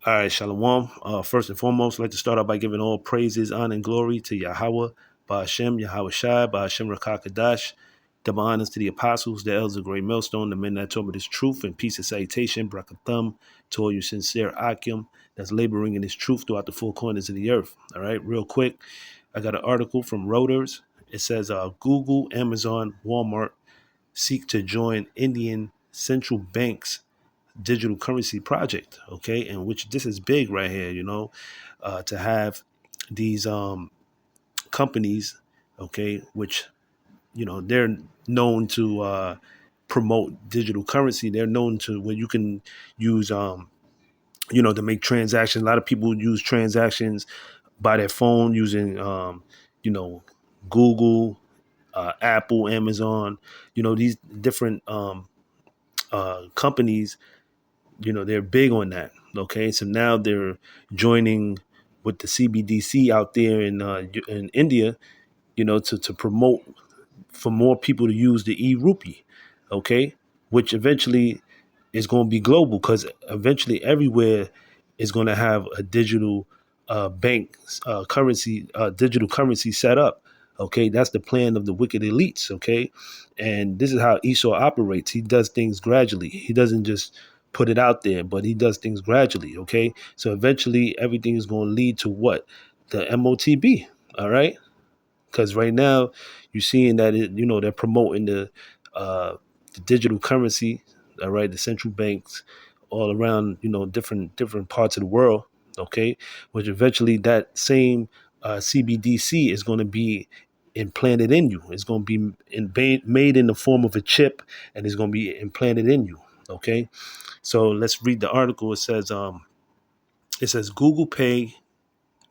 All right, Shalawam. First and foremost, I'd like to start out by giving all praises, honor, and glory to Yahweh, Ba'ashem, YAHAWASHI, Ba'ashem Rakakadash. Double honors to the apostles, the elders of Great Millstone, the men that told me this truth, and peace and salutation, brakathum, to all you sincere Akim that's laboring in this truth throughout the four corners of the earth. All right, real quick, I got an article from Reuters. It says Google, Amazon, Walmart seek to join Indian central banks digital currency project, okay, and which this is big right here, to have these companies, okay, which they're known to promote digital currency. They're known to where you can use to make transactions. A lot of people use transactions by their phone using you know Google, Apple, Amazon, these different companies. They're big on that. Okay, so now they're joining with the CBDC out there in India, to promote for more people to use the e-rupee. Okay, which eventually is going to be global because eventually everywhere is going to have a digital bank currency, digital currency set up. Okay, that's the plan of the wicked elites. Okay, and this is how Esau operates. He does things gradually. He doesn't just put it out there, but he does things gradually. Okay, so eventually everything is going to lead to what? The MOTB. All right, because right now you're seeing that they're promoting the digital currency. All right, the central banks all around different parts of the world. Okay, which eventually that same CBDC is going to be implanted in you. It's going to be made in the form of a chip, and it's going to be implanted in you. Okay, so let's read the article. It says Google Pay,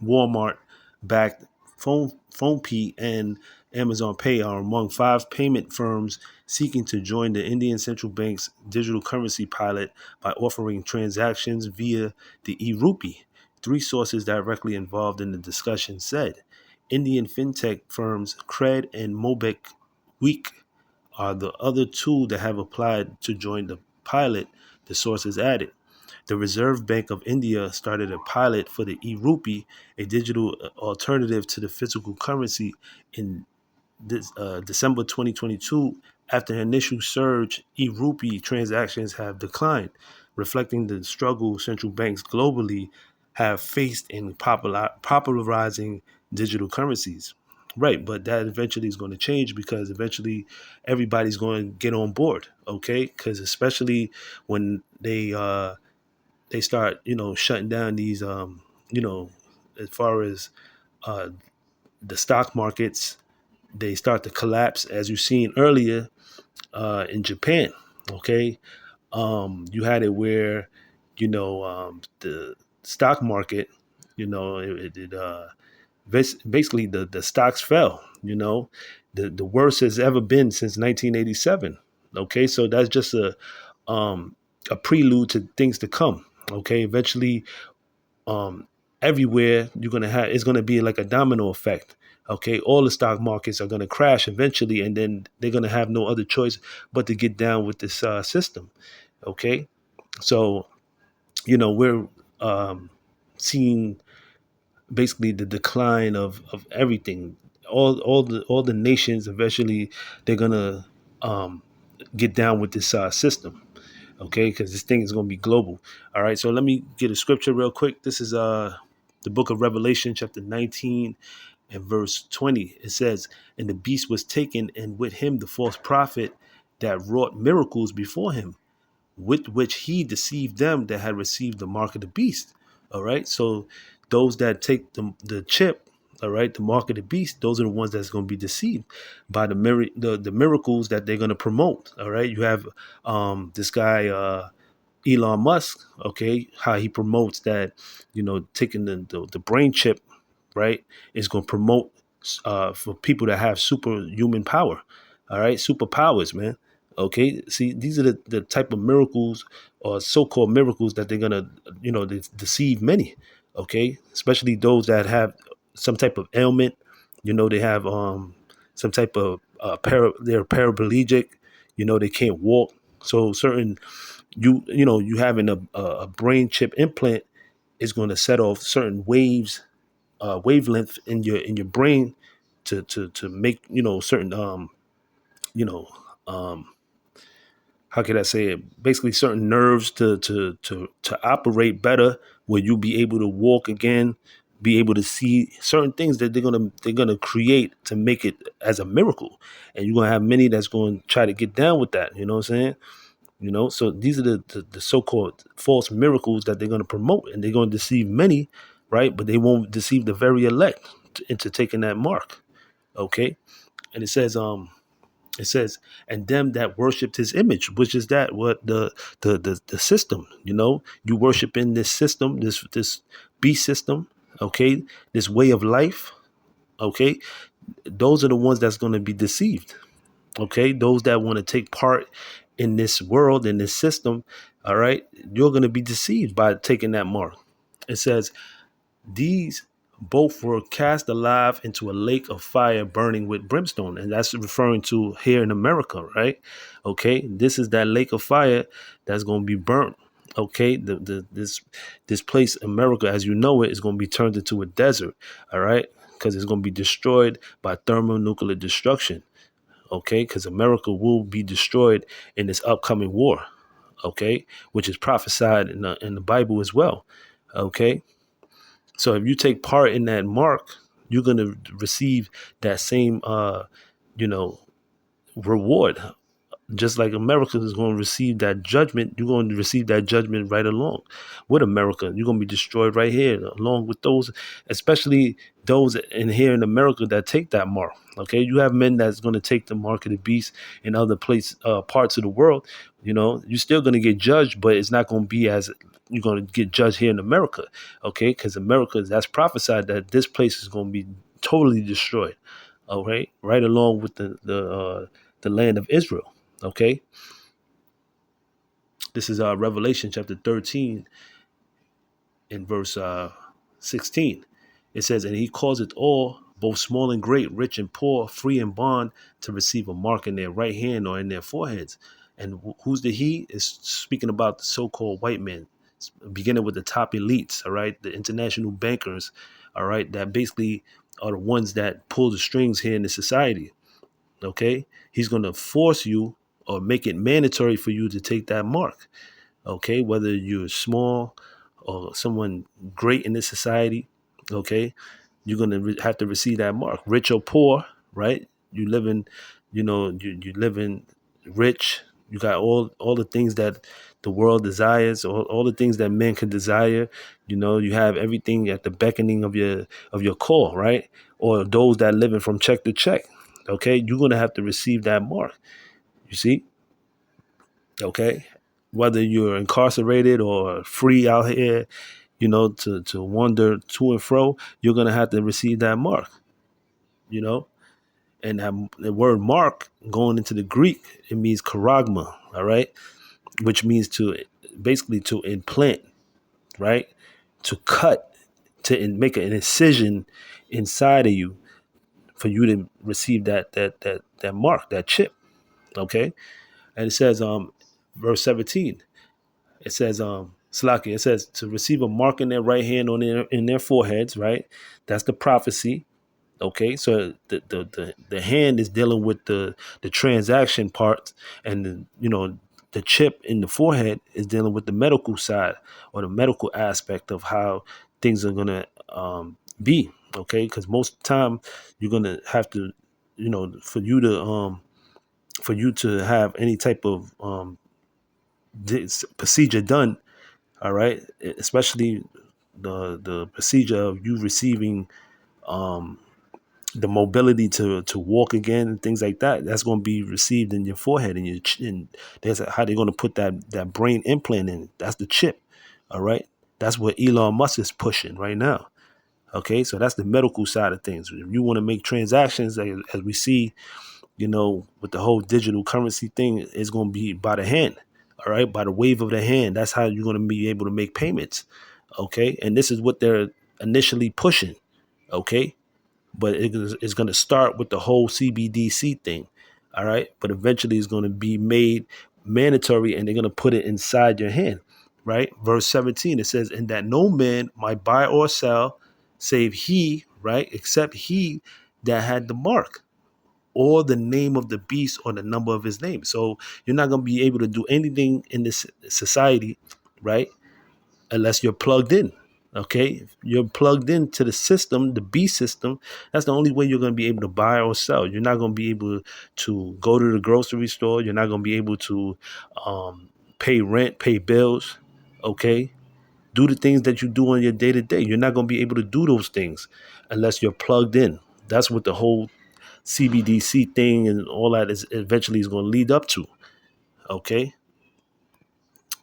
Walmart backed PhonePe, and Amazon Pay are among five payment firms seeking to join the Indian Central Bank's digital currency pilot by offering transactions via the e-rupee. Three sources directly involved in the discussion said Indian fintech firms Cred and Mobek Week are the other two that have applied to join the pilot, the sources added. The Reserve Bank of India started a pilot for the e-rupee, a digital alternative to the physical currency, in December 2022. After an initial surge, e-rupee transactions have declined, reflecting the struggle central banks globally have faced in popularizing digital currencies. Right, but that eventually is going to change because eventually everybody's going to get on board, okay? Because especially when they start, shutting down these, as far as uh, the stock markets, they start to collapse, as you've seen earlier in Japan. Okay, you had it where, the stock market, basically the stocks fell. The worst has ever been since 1987. Okay, so that's just a prelude to things to come. Okay, eventually, um, everywhere you're gonna have it's gonna be like a domino effect. Okay, all the stock markets are gonna crash eventually, and then they're gonna have no other choice but to get down with this system. Okay, so we're seeing basically the decline of everything. All the nations eventually they're gonna um, get down with this system. Okay, because this thing is going to be global. All right, so let me get a scripture real quick. This is the book of Revelation, chapter 19 and verse 20. It says, and the beast was taken, and with him the false prophet that wrought miracles before him, with which he deceived them that had received the mark of the beast. All right, so those that take the chip, all right, the mark of the beast, those are the ones that's going to be deceived by the miracles that they're going to promote. All right, you have this guy Elon Musk, okay, how he promotes that, taking the brain chip, right, is going to promote for people that have superhuman power. All right, superpowers, man. Okay, see, these are the type of miracles or so-called miracles that they're gonna, deceive many. Okay, especially those that have some type of ailment. They have some type of they're paraplegic. They can't walk. So certain you having a brain chip implant. is going to set off certain wavelength in your brain to make, certain, you know, um, how could I say it? Basically, certain nerves to operate better, where you'll be able to walk again, be able to see certain things that they're gonna create to make it as a miracle, and you're gonna have many that's going to try to get down with that. You know what I'm saying? So these are the so-called false miracles that they're going to promote, and they're going to deceive many, right? But they won't deceive the very elect into taking that mark. Okay, and it says, and them that worshipped his image, which is that what the system, you worship in this system, this beast system, okay, this way of life, okay, those are the ones that's going to be deceived. Okay, those that want to take part in this world, in this system, all right, you're going to be deceived by taking that mark. It says, these both were cast alive into a lake of fire burning with brimstone. And that's referring to here in America, right? Okay, this is that lake of fire that's going to be burnt. Okay, this place, America, as you know it, is going to be turned into a desert. All right, because it's going to be destroyed by thermonuclear destruction. Okay, because America will be destroyed in this upcoming war. Okay, which is prophesied in the Bible as well. Okay, so if you take part in that mark, you're going to receive that same, you know, reward. Just like America is going to receive that judgment, you're going to receive that judgment right along with America. You're going to be destroyed right here, along with those, especially those in here in America that take that mark. Okay, you have men that's going to take the mark of the beast in other parts of the world. You're still going to get judged, but it's not going to be as you're going to get judged here in America. Okay, because America, that's prophesied that this place is going to be totally destroyed. All right along with the land of Israel. Okay, this is Revelation chapter 13 in verse 16. It says, and he causeth all, both small and great, rich and poor, free and bond, to receive a mark in their right hand or in their foreheads. And who's the he? Is speaking about the so-called white men, beginning with the top elites, all right, the international bankers, all right, that basically are the ones that pull the strings here in the society. Okay, he's going to force you or make it mandatory for you to take that mark. Okay, whether you're small or someone great in this society, okay, you're going to have to receive that mark, rich or poor, right? You live in, you live in rich. You got all the things that the world desires, all the things that men can desire. You have everything at the beckoning of your call, right? Or those that living from check to check. Okay, you're going to have to receive that mark. You see? Okay, whether you're incarcerated or free out here, to wander to and fro, you're going to have to receive that mark. You know, and the word mark, going into the Greek, it means charagma. All right, which means to basically to implant, right? To cut, to make an incision inside of you for you to receive that mark, that chip. Okay, and it says, verse 17. It says, Slaki, it says to receive a mark in their right hand on in their foreheads, right? That's the prophecy. Okay, so the hand is dealing with the transaction part, and the chip in the forehead is dealing with the medical side or the medical aspect of how things are gonna be. Okay, because most of the time you're gonna have to, for you to have any type of this procedure done. All right, especially the procedure of you receiving the mobility to walk again and things like that. That's going to be received in your forehead and your chin. That's how they're going to put that brain implant in. That's the chip. All right, that's what Elon Musk is pushing right now. Okay, so that's the medical side of things. If you want to make transactions, as we see, with the whole digital currency thing, it's going to be by the hand. All right, by the wave of the hand. That's how you're going to be able to make payments. Okay, and this is what they're initially pushing. Okay, but it's going to start with the whole CBDC thing. All right, but eventually it's going to be made mandatory, and they're going to put it inside your hand. right? Verse 17, it says, and that no man might buy or sell save he, right? Except he that had the mark or the name of the beast or the number of his name. So you're not going to be able to do anything in this society, right? Unless you're plugged in. Okay. If you're plugged into the system, the beast system. That's the only way you're going to be able to buy or sell. You're not going to be able to go to the grocery store. You're not going to be able to pay rent, pay bills. Okay. Do the things that you do on your day to day. You're not going to be able to do those things unless you're plugged in. That's what the whole CBDC thing and all that is eventually is going to lead up to. Okay.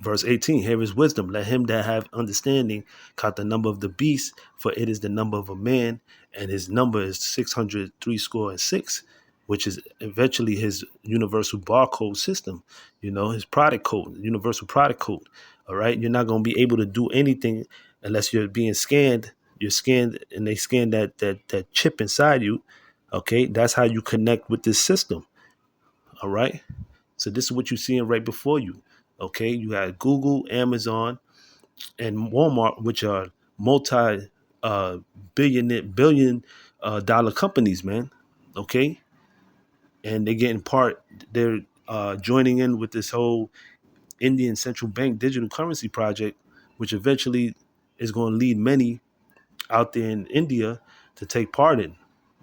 Verse 18, here is wisdom. Let him that have understanding count the number of the beast, for it is the number of a man, and his number is 603 score and six, which is eventually his universal barcode system, his product code, universal product code. All right. You're not going to be able to do anything unless you're being scanned. You're scanned and they scan that chip inside you. Okay. That's how you connect with this system. All right. So this is what you're seeing right before you. Okay, you had Google, Amazon, and Walmart, which are multi billion dollar companies, man. Okay, and they're getting they're joining in with this whole Indian central bank digital currency project, which eventually is going to lead many out there in India to take part in.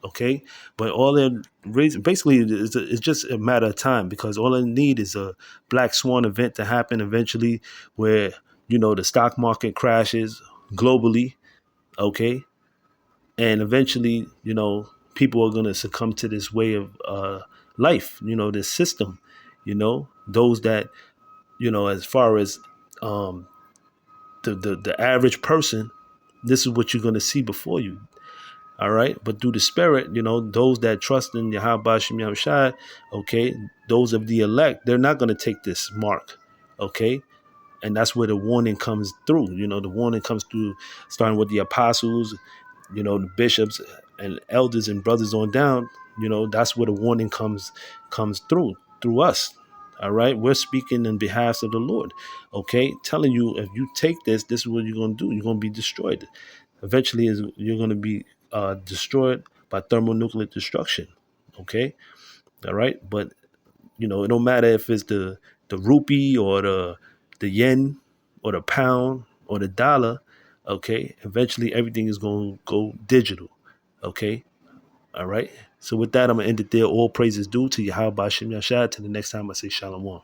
Okay, but all they're raising basically it's just a matter of time, because all they need is a black swan event to happen eventually, where the stock market crashes globally. Okay, and eventually people are going to succumb to this way of life. This system. Those that as far as um, the average person, this is what you're going to see before you. All right. But through the spirit, those that trust in YAHAWASHI, okay, those of the elect, they're not going to take this mark. Okay. And that's where the warning comes through. The warning comes through starting with the apostles, the bishops and elders and brothers on down. That's where the warning comes through us. All right. We're speaking in behalf of the Lord. Okay. Telling you, if you take this is what you're going to do. You're going to be destroyed. Eventually, you're going to be destroyed by thermonuclear destruction. Okay. All right. But, it don't matter if it's the rupee or the yen or the pound or the dollar. Okay. Eventually, everything is going to go digital. Okay. All right. So with that, I'm going to end it there. All praises due to Yahweh Shem Yashad. Till the next time I say Shalawam.